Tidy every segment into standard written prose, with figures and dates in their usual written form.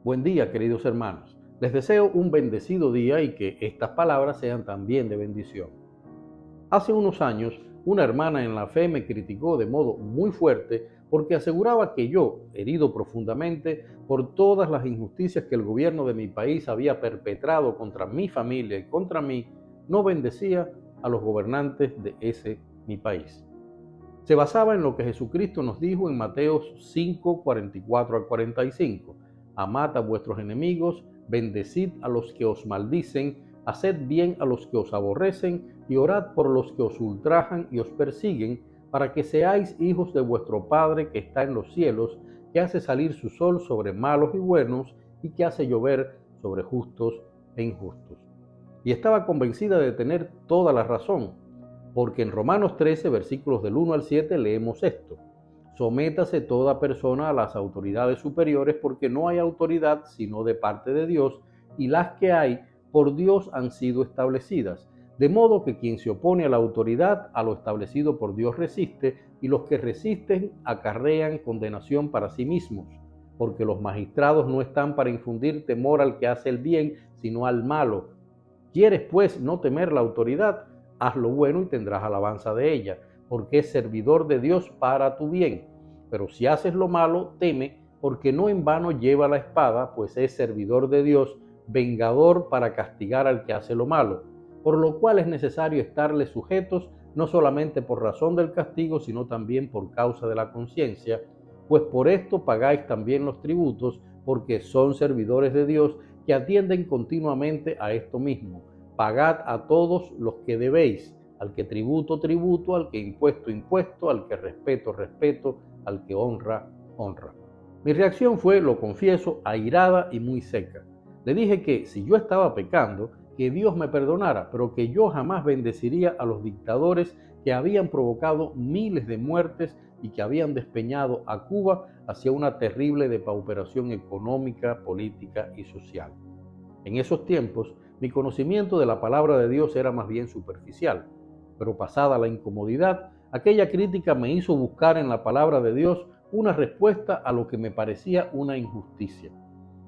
Buen día, queridos hermanos. Les deseo un bendecido día y que estas palabras sean también de bendición. Hace unos años, una hermana en la fe me criticó de modo muy fuerte porque aseguraba que yo, herido profundamente por todas las injusticias que el gobierno de mi país había perpetrado contra mi familia y contra mí, no bendecía a los gobernantes de ese mi país. Se basaba en lo que Jesucristo nos dijo en Mateo 5, 44 al 45. Amad a vuestros enemigos, bendecid a los que os maldicen, haced bien a los que os aborrecen y orad por los que os ultrajan y os persiguen, para que seáis hijos de vuestro Padre que está en los cielos, que hace salir su sol sobre malos y buenos y que hace llover sobre justos e injustos. Y estaba convencida de tener toda la razón, porque en Romanos 13, versículos del 1 al 7, leemos esto: sométase toda persona a las autoridades superiores, porque no hay autoridad sino de parte de Dios, y las que hay por Dios han sido establecidas. De modo que quien se opone a la autoridad, a lo establecido por Dios resiste, y los que resisten acarrean condenación para sí mismos, porque los magistrados no están para infundir temor al que hace el bien, sino al malo. ¿Quieres pues no temer la autoridad? Haz lo bueno y tendrás alabanza de ella, porque es servidor de Dios para tu bien. Pero si haces lo malo, teme, porque no en vano lleva la espada, pues es servidor de Dios, vengador para castigar al que hace lo malo. Por lo cual es necesario estarle sujetos, no solamente por razón del castigo, sino también por causa de la conciencia, pues por esto pagáis también los tributos, porque son servidores de Dios, que atienden continuamente a esto mismo. Pagad a todos los que debéis, al que tributo, tributo, al que impuesto, impuesto, al que respeto, respeto, al que honra, honra. Mi reacción fue, lo confieso, airada y muy seca. Le dije que si yo estaba pecando, que Dios me perdonara, pero que yo jamás bendeciría a los dictadores que habían provocado miles de muertes y que habían despeñado a Cuba hacia una terrible depauperación económica, política y social. En esos tiempos, mi conocimiento de la palabra de Dios era más bien superficial, pero pasada la incomodidad, aquella crítica me hizo buscar en la palabra de Dios una respuesta a lo que me parecía una injusticia.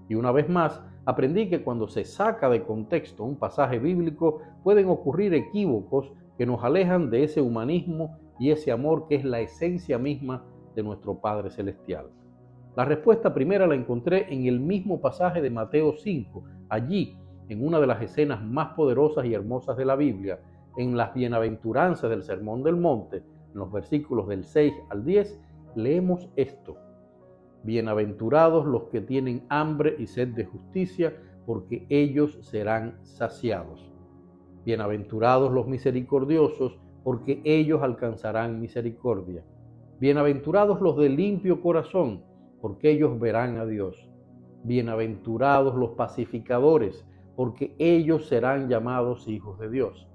Y una vez más, aprendí que cuando se saca de contexto un pasaje bíblico, pueden ocurrir equívocos que nos alejan de ese humanismo y ese amor que es la esencia misma de nuestro Padre Celestial. La respuesta primera la encontré en el mismo pasaje de Mateo 5, allí, en una de las escenas más poderosas y hermosas de la Biblia, en las bienaventuranzas del Sermón del Monte, en los versículos del 6 al 10, leemos esto: bienaventurados los que tienen hambre y sed de justicia, porque ellos serán saciados. Bienaventurados los misericordiosos, porque ellos alcanzarán misericordia. Bienaventurados los de limpio corazón, porque ellos verán a Dios. Bienaventurados los pacificadores, porque ellos serán llamados hijos de Dios.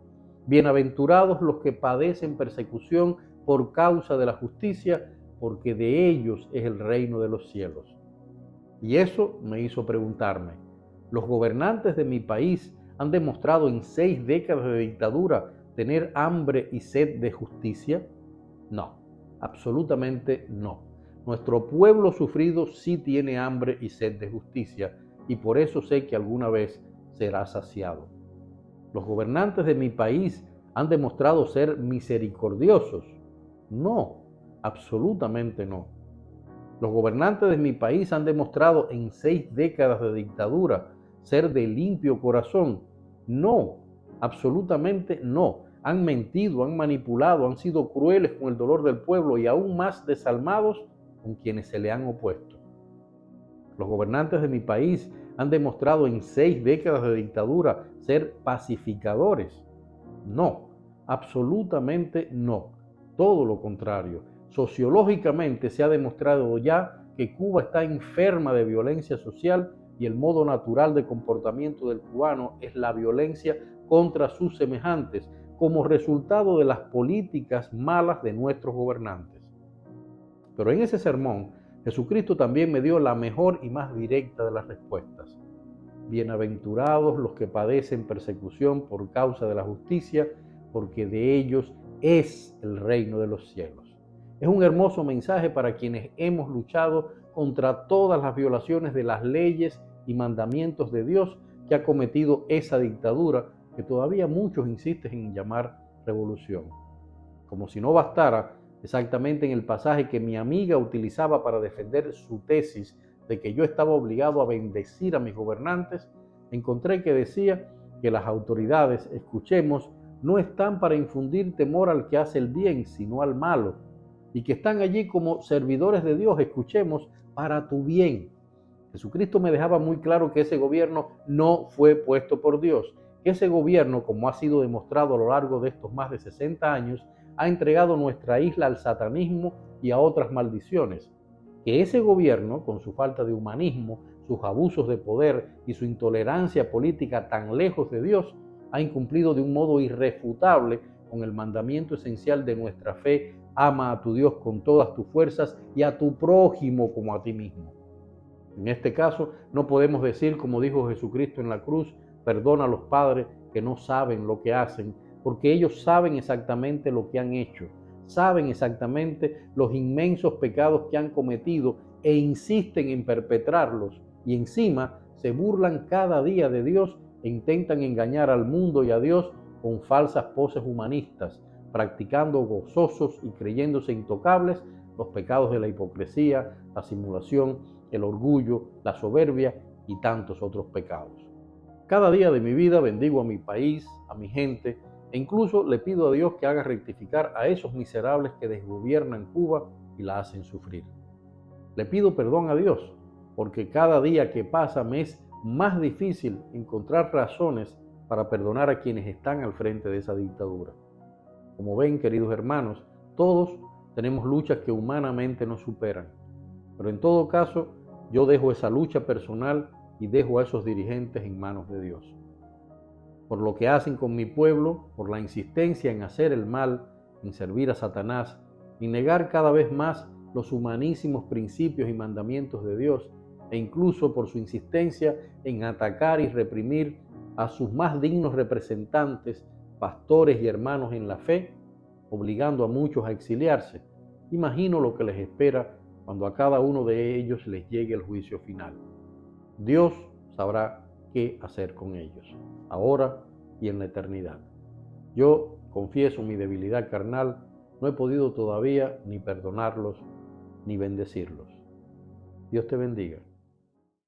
Bienaventurados los que padecen persecución por causa de la justicia, porque de ellos es el reino de los cielos. Y eso me hizo preguntarme, ¿los gobernantes de mi país han demostrado en 6 décadas de dictadura tener hambre y sed de justicia? No, absolutamente no. Nuestro pueblo sufrido sí tiene hambre y sed de justicia, y por eso sé que alguna vez será saciado. ¿Los gobernantes de mi país han demostrado ser misericordiosos? No, absolutamente no. ¿Los gobernantes de mi país han demostrado en 6 décadas de dictadura ser de limpio corazón? No, absolutamente no. Han mentido, han manipulado, han sido crueles con el dolor del pueblo y aún más desalmados con quienes se le han opuesto. Los gobernantes de mi país han demostrado en 6 décadas de dictadura ser pacificadores. No, absolutamente no. Todo lo contrario. Sociológicamente se ha demostrado ya que Cuba está enferma de violencia social y el modo natural de comportamiento del cubano es la violencia contra sus semejantes, como resultado de las políticas malas de nuestros gobernantes. Pero en ese sermón, Jesucristo también me dio la mejor y más directa de las respuestas. Bienaventurados los que padecen persecución por causa de la justicia, porque de ellos es el reino de los cielos. Es un hermoso mensaje para quienes hemos luchado contra todas las violaciones de las leyes y mandamientos de Dios que ha cometido esa dictadura que todavía muchos insisten en llamar revolución. Como si no bastara, exactamente en el pasaje que mi amiga utilizaba para defender su tesis de que yo estaba obligado a bendecir a mis gobernantes, encontré que decía que las autoridades, escuchemos, no están para infundir temor al que hace el bien, sino al malo, y que están allí como servidores de Dios, escuchemos, para tu bien. Jesucristo me dejaba muy claro que ese gobierno no fue puesto por Dios, que ese gobierno, como ha sido demostrado a lo largo de estos más de 60 años, ha entregado nuestra isla al satanismo y a otras maldiciones. Que ese gobierno, con su falta de humanismo, sus abusos de poder y su intolerancia política tan lejos de Dios, ha incumplido de un modo irrefutable con el mandamiento esencial de nuestra fe: ama a tu Dios con todas tus fuerzas y a tu prójimo como a ti mismo. En este caso, no podemos decir, como dijo Jesucristo en la cruz, perdona a los padres que no saben lo que hacen, porque ellos saben exactamente lo que han hecho, saben exactamente los inmensos pecados que han cometido e insisten en perpetrarlos, y encima se burlan cada día de Dios e intentan engañar al mundo y a Dios con falsas poses humanistas, practicando gozosos y creyéndose intocables los pecados de la hipocresía, la simulación, el orgullo, la soberbia y tantos otros pecados. Cada día de mi vida bendigo a mi país, a mi gente, e incluso le pido a Dios que haga rectificar a esos miserables que desgobiernan Cuba y la hacen sufrir. Le pido perdón a Dios, porque cada día que pasa me es más difícil encontrar razones para perdonar a quienes están al frente de esa dictadura. Como ven, queridos hermanos, todos tenemos luchas que humanamente nos superan, pero en todo caso, yo dejo esa lucha personal y dejo a esos dirigentes en manos de Dios. Por lo que hacen con mi pueblo, por la insistencia en hacer el mal, en servir a Satanás, en negar cada vez más los humanísimos principios y mandamientos de Dios, e incluso por su insistencia en atacar y reprimir a sus más dignos representantes, pastores y hermanos en la fe, obligando a muchos a exiliarse. Imagino lo que les espera cuando a cada uno de ellos les llegue el juicio final. Dios sabrá qué hacer con ellos, ahora y en la eternidad. Yo confieso mi debilidad carnal, no he podido todavía ni perdonarlos ni bendecirlos. Dios te bendiga.